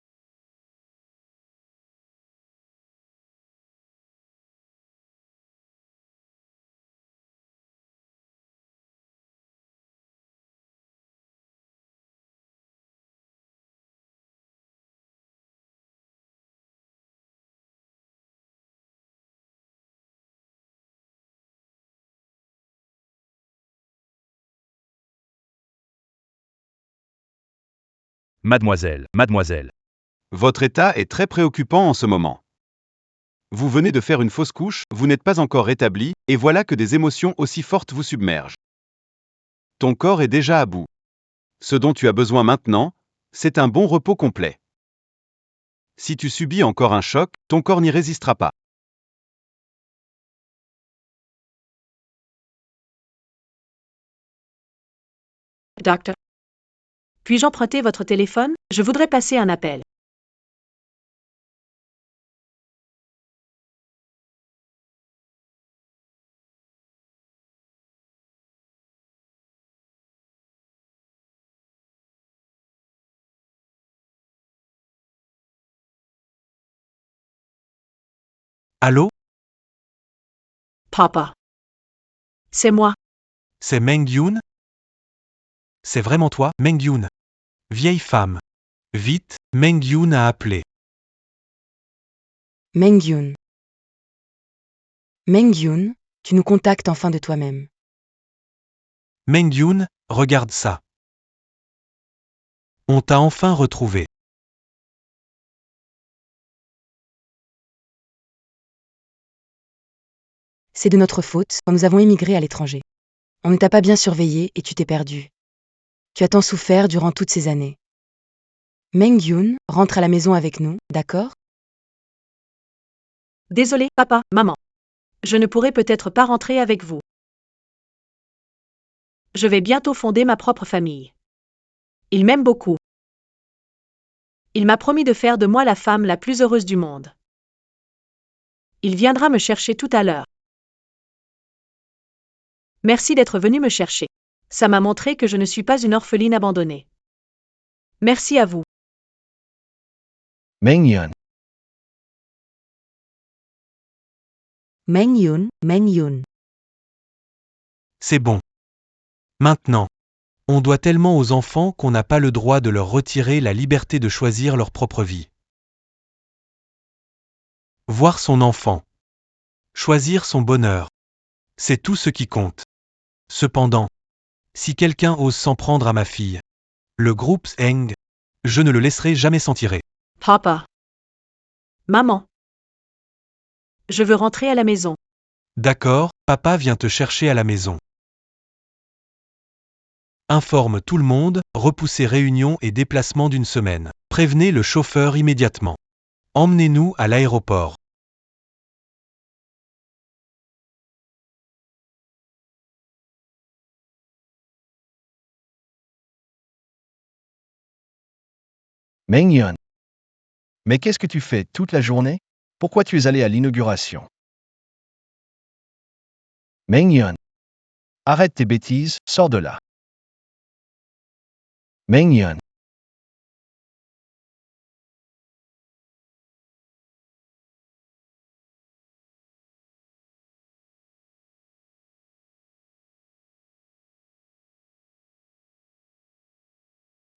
Mademoiselle, mademoiselle. Votre état est très préoccupant en ce moment. Vous venez de faire une fausse couche, vous n'êtes pas encore rétabli, et voilà que des émotions aussi fortes vous submergent. Ton corps est déjà à bout. Ce dont tu as besoin maintenant, c'est un bon repos complet. Si tu subis encore un choc, ton corps n'y résistera pas. Docteur. Puis-je emprunter votre téléphone? Je voudrais passer un appel. Allô? Papa. C'est moi. C'est Meng Yun? C'est vraiment toi, Meng Yun? Vieille femme. Vite, Meng Yun a appelé. Meng Yun. Meng Yun, tu nous contactes enfin de toi-même. Meng Yun, regarde ça. On t'a enfin retrouvé. C'est de notre faute quand nous avons émigré à l'étranger. On ne t'a pas bien surveillé et tu t'es perdu. Tu as tant souffert durant toutes ces années. Meng Yun, rentre à la maison avec nous, d'accord? Désolé, papa, maman. Je ne pourrai peut-être pas rentrer avec vous. Je vais bientôt fonder ma propre famille. Il m'aime beaucoup. Il m'a promis de faire de moi la femme la plus heureuse du monde. Il viendra me chercher tout à l'heure. Merci d'être venu me chercher. Ça m'a montré que je ne suis pas une orpheline abandonnée. Merci à vous. Meng Yun. Meng Yun, Meng Yun. C'est bon. Maintenant. On doit tellement aux enfants qu'on n'a pas le droit de leur retirer la liberté de choisir leur propre vie. Voir son enfant. Choisir son bonheur. C'est tout ce qui compte. Cependant, si quelqu'un ose s'en prendre à ma fille, le groupe Eng, je ne le laisserai jamais s'en tirer. Papa. Maman. Je veux rentrer à la maison. D'accord, papa vient te chercher à la maison. Informe tout le monde, repoussez réunion et déplacement d'une semaine. Prévenez le chauffeur immédiatement. Emmenez-nous à l'aéroport. Meng Yun. Mais qu'est-ce que tu fais toute la journée? Pourquoi tu es allé à l'inauguration? Meng Yun. Arrête tes bêtises, sors de là. Meng Yun.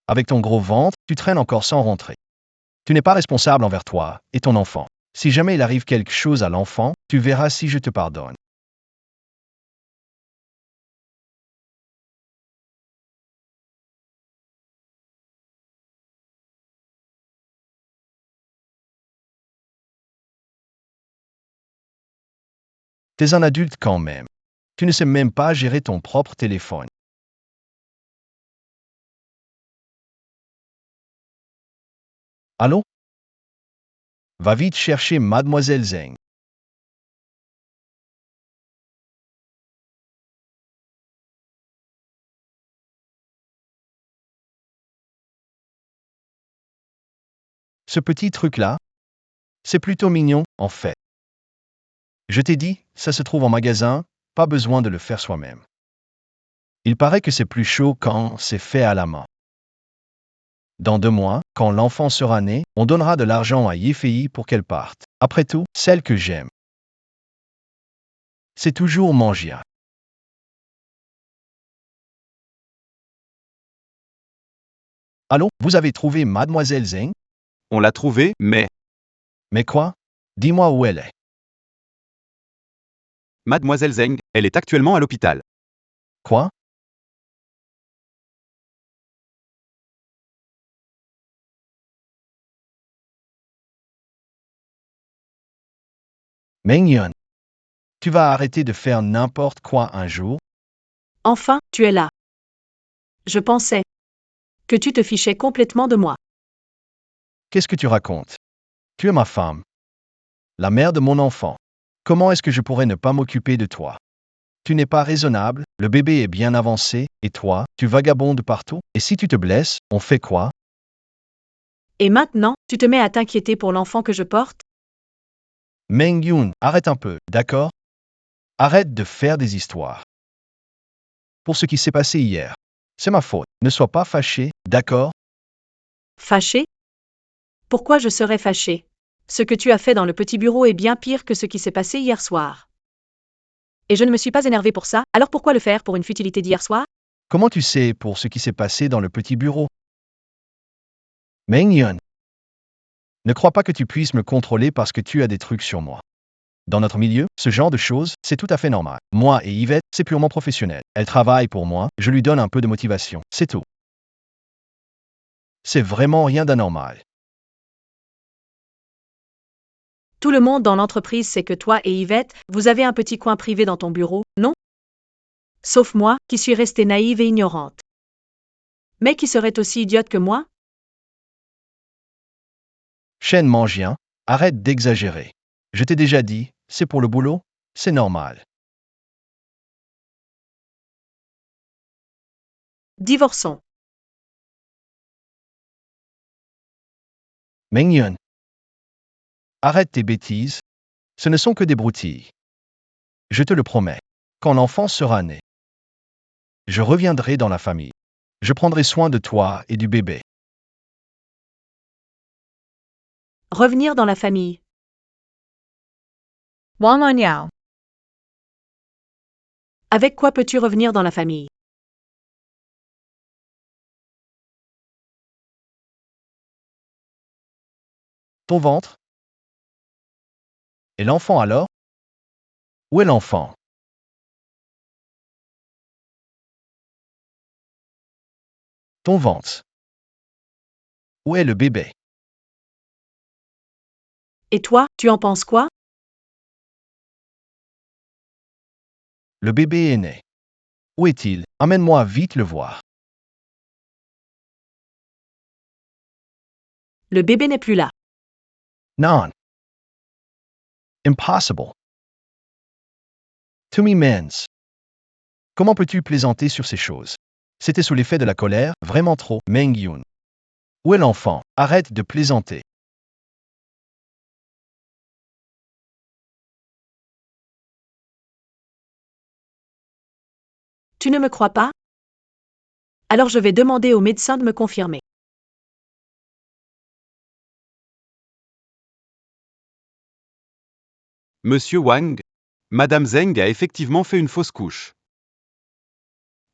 Avec ton gros ventre, tu traînes encore sans rentrer. Tu n'es pas responsable envers toi et ton enfant. Si jamais il arrive quelque chose à l'enfant, tu verras si je te pardonne. T'es un adulte quand même. Tu ne sais même pas gérer ton propre téléphone. Allô? Va vite chercher Mademoiselle Zeng. Ce petit truc-là, c'est plutôt mignon, en fait. Je t'ai dit, ça se trouve en magasin, pas besoin de le faire soi-même. Il paraît que c'est plus chaud quand c'est fait à la main. Dans 2 mois, quand l'enfant sera né, on donnera de l'argent à Yefei pour qu'elle parte. Après tout, celle que j'aime. C'est toujours Mangia. Allô, vous avez trouvé Mademoiselle Zeng? On l'a trouvée, mais Mais quoi? Dis-moi où elle est. Mademoiselle Zeng, elle est actuellement à l'hôpital. Quoi? Mengyun, tu vas arrêter de faire n'importe quoi un jour? Enfin, tu es là. Je pensais que tu te fichais complètement de moi. Qu'est-ce que tu racontes? Tu es ma femme. La mère de mon enfant. Comment est-ce que je pourrais ne pas m'occuper de toi? Tu n'es pas raisonnable, le bébé est bien avancé, et toi, tu vagabondes partout, et si tu te blesses, on fait quoi? Et maintenant, tu te mets à t'inquiéter pour l'enfant que je porte? Mengyun, arrête un peu, d'accord? Arrête de faire des histoires. Pour ce qui s'est passé hier. C'est ma faute. Ne sois pas fâché, d'accord? Fâché? Pourquoi je serais fâché? Ce que tu as fait dans le petit bureau est bien pire que ce qui s'est passé hier soir. Et je ne me suis pas énervé pour ça, alors pourquoi le faire pour une futilité d'hier soir? Comment tu sais pour ce qui s'est passé dans le petit bureau? Mengyun, ne crois pas que tu puisses me contrôler parce que tu as des trucs sur moi. Dans notre milieu, ce genre de choses, c'est tout à fait normal. Moi et Yvette, c'est purement professionnel. Elle travaille pour moi, je lui donne un peu de motivation, c'est tout. C'est vraiment rien d'anormal. Tout le monde dans l'entreprise sait que toi et Yvette, vous avez un petit coin privé dans ton bureau, non? Sauf moi, qui suis restée naïve et ignorante. Mais qui serait aussi idiote que moi? Chen Mangien, arrête d'exagérer. Je t'ai déjà dit, c'est pour le boulot, c'est normal. Divorçons. Mengyun, arrête tes bêtises, ce ne sont que des broutilles. Je te le promets, quand l'enfant sera né, je reviendrai dans la famille. Je prendrai soin de toi et du bébé. Revenir dans la famille. Wang on Yao. Avec quoi peux-tu revenir dans la famille? Ton ventre? Et l'enfant alors? Où est l'enfant? Ton ventre. Où est le bébé? Et toi, tu en penses quoi? Le bébé est né. Où est-il? Amène-moi vite le voir. Le bébé n'est plus là. Non. Impossible. To me mens. Comment peux-tu plaisanter sur ces choses? C'était sous l'effet de la colère, vraiment trop, Mengyun. Où est l'enfant? Arrête de plaisanter. Tu ne me crois pas? Alors je vais demander au médecin de me confirmer. Monsieur Wang, Madame Zeng a effectivement fait une fausse couche.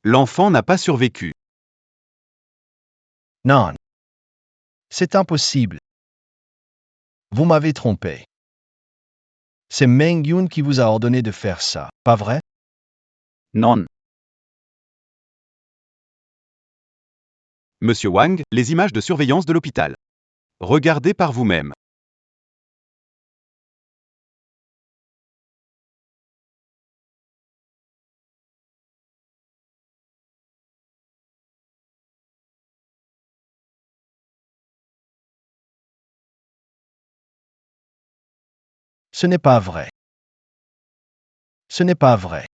L'enfant n'a pas survécu. Non. C'est impossible. Vous m'avez trompé. C'est Meng Yun qui vous a ordonné de faire ça, pas vrai? Non. Monsieur Wang, les images de surveillance de l'hôpital. Regardez par vous-même. Ce n'est pas vrai. Ce n'est pas vrai.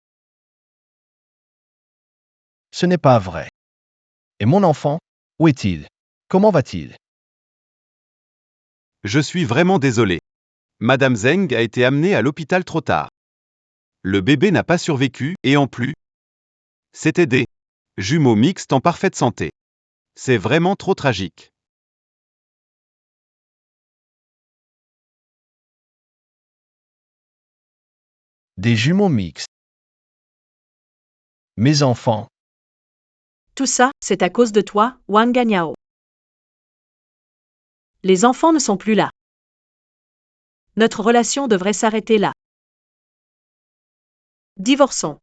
Ce n'est pas vrai. Et mon enfant, où est-il? Comment va-t-il? Je suis vraiment désolé. Madame Zeng a été amenée à l'hôpital trop tard. Le bébé n'a pas survécu, et en plus, c'était des jumeaux mixtes en parfaite santé. C'est vraiment trop tragique. Des jumeaux mixtes. Mes enfants. Tout ça, c'est à cause de toi, Wang Ganyao. Les enfants ne sont plus là. Notre relation devrait s'arrêter là. Divorçons.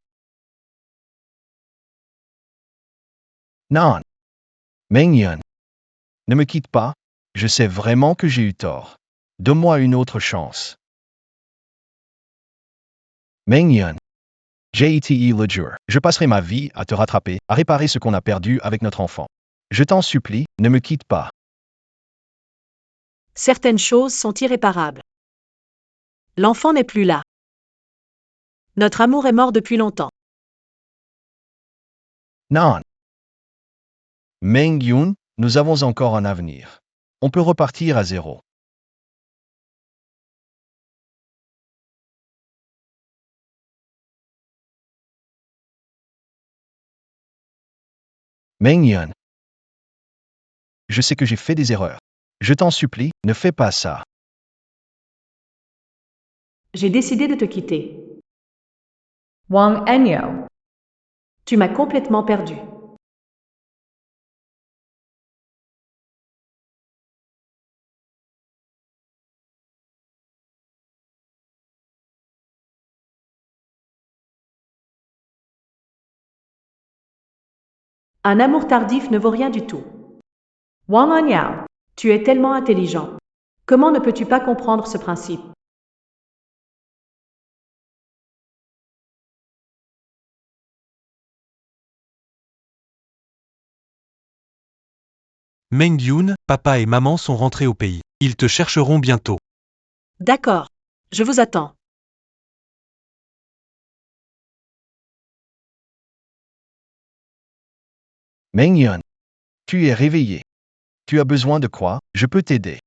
Non. Meng Yun. Ne me quitte pas, je sais vraiment que j'ai eu tort. Donne-moi une autre chance. Meng Yun. JETE le jure. Je passerai ma vie à te rattraper, à réparer ce qu'on a perdu avec notre enfant. Je t'en supplie, ne me quitte pas. Certaines choses sont irréparables. L'enfant n'est plus là. Notre amour est mort depuis longtemps. Non. Meng Yun, nous avons encore un avenir. On peut repartir à zéro. Meng Yun. Je sais que j'ai fait des erreurs. Je t'en supplie, ne fais pas ça. J'ai décidé de te quitter. Wang Enyo. Tu m'as complètement perdu. Un amour tardif ne vaut rien du tout. Wang Enyo. Tu es tellement intelligent. Comment ne peux-tu pas comprendre ce principe? Meng Yun, papa et maman sont rentrés au pays. Ils te chercheront bientôt. D'accord. Je vous attends. Meng Yun. Tu es réveillé. Tu as besoin de quoi? Je peux t'aider.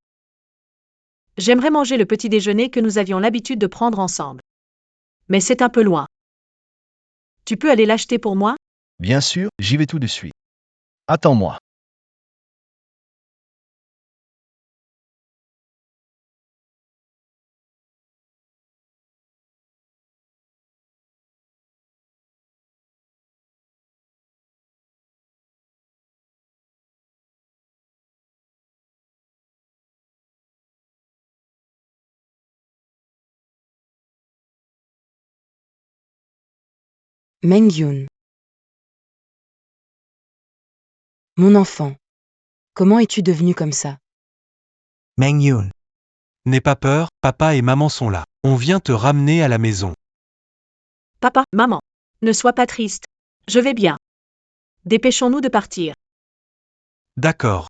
J'aimerais manger le petit déjeuner que nous avions l'habitude de prendre ensemble. Mais c'est un peu loin. Tu peux aller l'acheter pour moi? Bien sûr, j'y vais tout de suite. Attends-moi. Meng Yun. Mon enfant. Comment es-tu devenu comme ça? Meng Yun. N'aie pas peur, papa et maman sont là. On vient te ramener à la maison. Papa, maman. Ne sois pas triste. Je vais bien. Dépêchons-nous de partir. D'accord.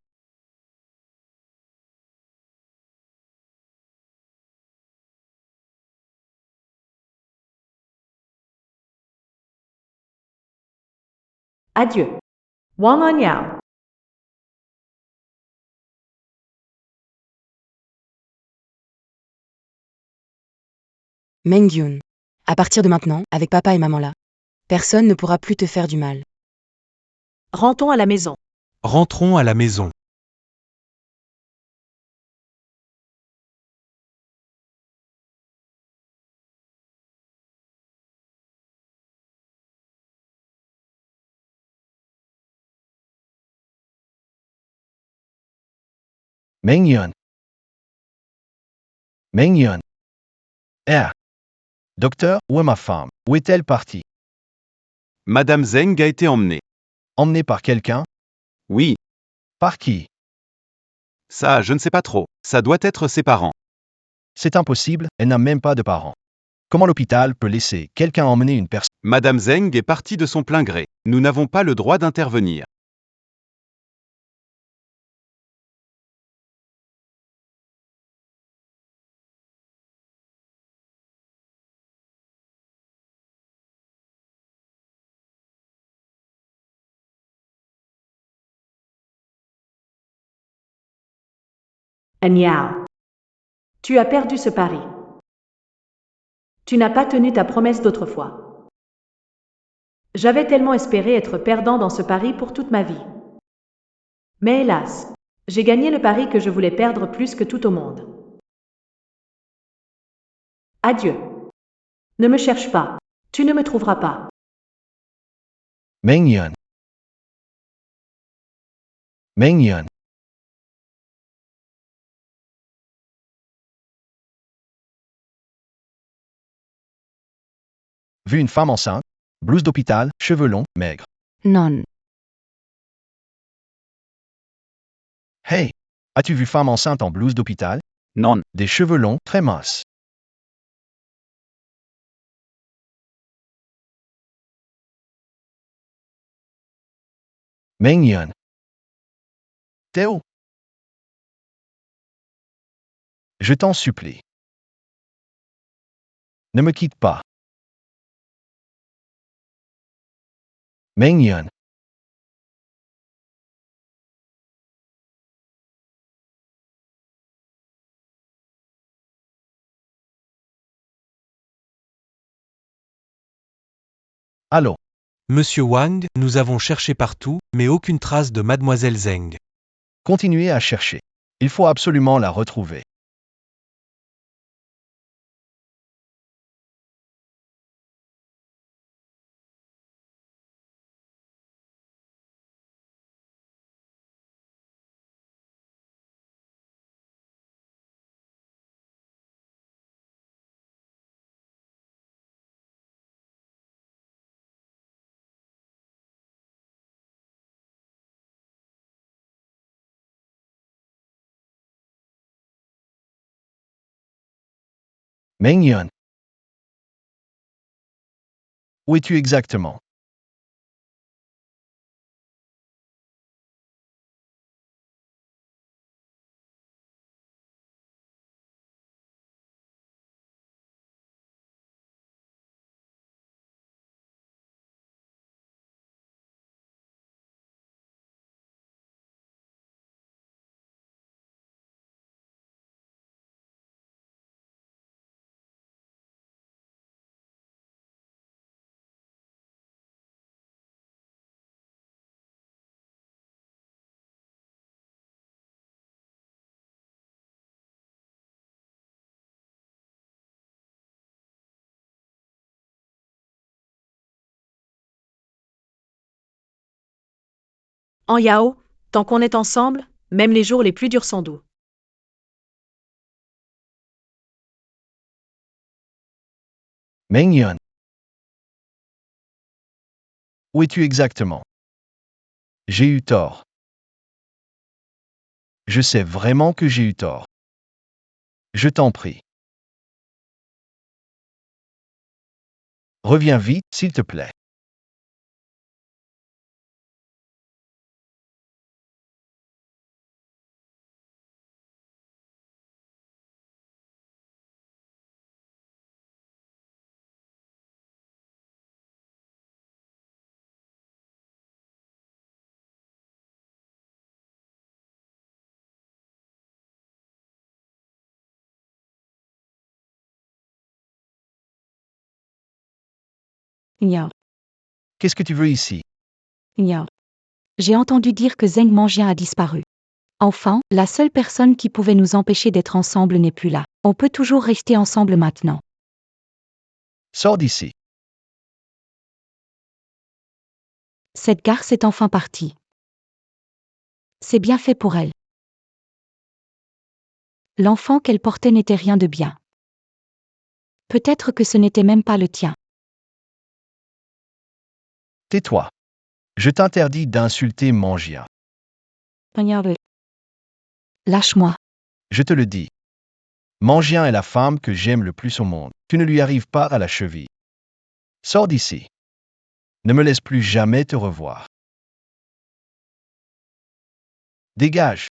Adieu. Wang Enyo. Meng Yun. À partir de maintenant, avec papa et maman là, personne ne pourra plus te faire du mal. Rentrons à la maison. Rentrons à la maison. Meng-Yeon. Meng-Yeon. Docteur, où est ma femme? Où est-elle partie? Madame Zeng a été emmenée. Emmenée par quelqu'un? Oui, Par qui? ça, je ne sais pas trop. Ça doit être ses parents. C'est impossible, elle n'a même pas de parents. Comment l'hôpital peut laisser quelqu'un emmener une personne? Madame Zeng est partie de son plein gré. Nous n'avons pas le droit d'intervenir. Anyao. Tu as perdu ce pari. Tu n'as pas tenu ta promesse d'autrefois. J'avais tellement espéré être perdant dans ce pari pour toute ma vie. Mais hélas, j'ai gagné le pari que je voulais perdre plus que tout au monde. Adieu. Ne me cherche pas. Tu ne me trouveras pas. Meng-Yeon. Meng-Yeon. Vu une femme enceinte, blouse d'hôpital, cheveux longs, maigre. Non. Hey! As-tu vu femme enceinte en blouse d'hôpital? Non. Des cheveux longs, très minces. Meng-Yeon. Théo. Je t'en supplie. Ne me quitte pas. Meng-Yeon. Allô? Monsieur Wang, nous avons cherché partout, mais aucune trace de mademoiselle Zeng. Continuez à chercher. Il faut absolument la retrouver. Meng-Yeon. Où es-tu exactement? En Yao, tant qu'on est ensemble, même les jours les plus durs sont doux. Meng-Yeon. Où es-tu exactement? J'ai eu tort. Je sais vraiment que j'ai eu tort. Je t'en prie. Reviens vite, s'il te plaît. Ignore. Qu'est-ce que tu veux ici? Ignore. J'ai entendu dire que Zeng Manjian a disparu. Enfin, la seule personne qui pouvait nous empêcher d'être ensemble n'est plus là. On peut toujours rester ensemble maintenant. Sors d'ici. Cette garce est enfin partie. C'est bien fait pour elle. L'enfant qu'elle portait n'était rien de bien. Peut-être que ce n'était même pas le tien. Tais-toi. Je t'interdis d'insulter Mangia. Lâche-moi. Je te le dis. Mangien est la femme que j'aime le plus au monde. Tu ne lui arrives pas à la cheville. Sors d'ici. Ne me laisse plus jamais te revoir. Dégage.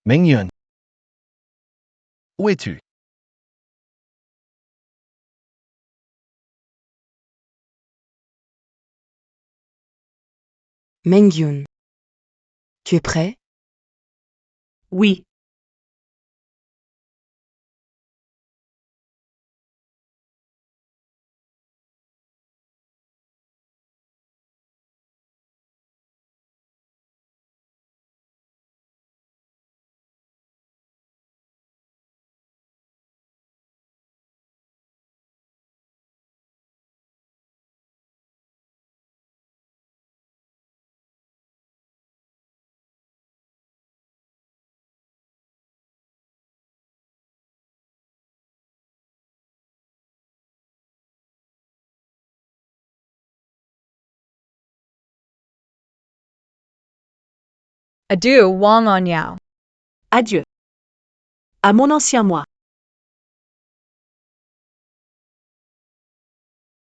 Mengyun. Où es-tu? Mengyun. Tu es prêt? Oui. Adieu, Wang On Yao. Adieu. À mon ancien moi.